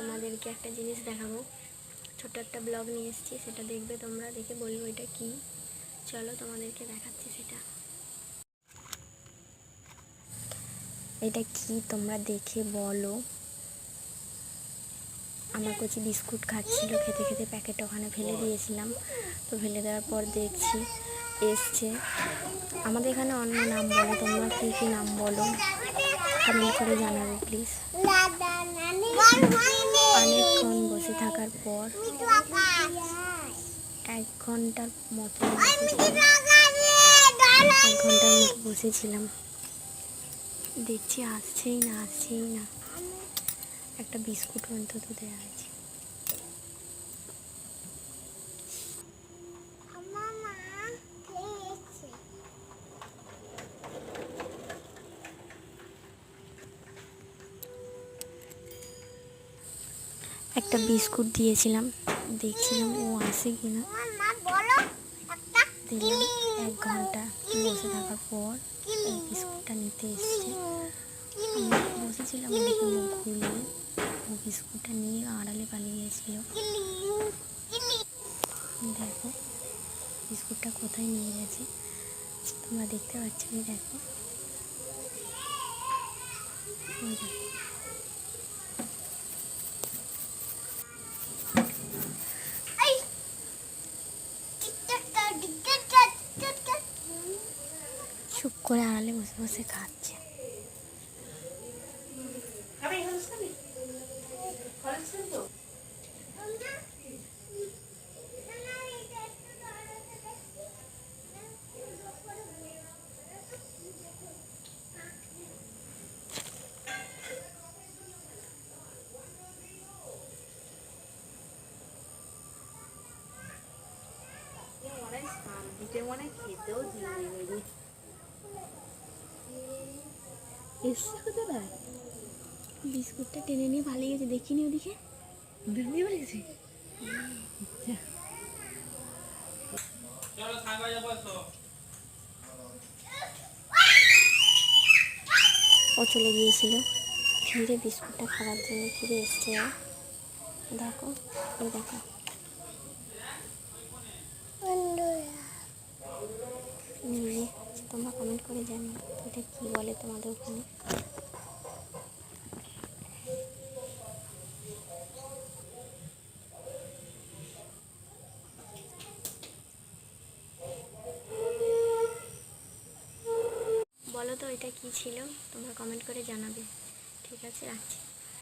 তোমাদেরকে একটা জিনিস দেখাবো, ছোট্ট একটা ব্লগ নিয়ে এসেছি, সেটা দেখবে তোমরা, দেখে বলবো এটা কি। চলো তোমাদেরকে দেখাচ্ছি সেটা। এটা কি তোমরা দেখে বলো। আমার কচি বিস্কুট খাচ্ছিল, খেতে খেতে প্যাকেট ওখানে ফেলে দিয়েছিলাম, তো ফেলে দেওয়ার পর দেখছি এসছে। আমাদের এখানে অন্য নাম বলে, তোমরা কী কী নাম বলো কমেন্ট করে জানাবে প্লিজ। অনেকক্ষণ বসে থাকার পর 1 ঘন্টার মতো বসেছিলাম, দেখছি আসছেই না। একটা বিস্কুট অন্তত দেওয়া আছে। একটা বিস্কুট দিয়েছিলাম, দেখছিলাম ও আসে কিনা। দিলাম, 1 ঘন্টা বসে থাকার পর এই বিস্কুটটা নিতে এসছে। আমি বসেছিলাম, ওদিকে মুখ ঘুরিয়ে ও বিস্কুটটা নিয়ে আড়ালে পালিয়ে গেছিল। দেখো বিস্কুটটা কোথায় নিয়ে গেছে, তোমরা দেখতে পাচ্ছ। দেখো চুপ করে আড়ালে বসে বসে খাচ্ছে। বিস্কুটটা টেনে নিয়ে পালিয়ে গেছে, দেখিনি ওদিকে গেছে। ও চলে গিয়েছিল, ফিরে বিস্কুটটা খাওয়ার জন্য ফিরে এসছে। দেখো এই দেখো, তোমরা কমেন্ট করে জানো এটা কি বলে তোমাদের ওখানে। বলো তো এটা কি ছিল, তোমরা কমেন্ট করে জানাবে। ঠিক আছে, রাখছি।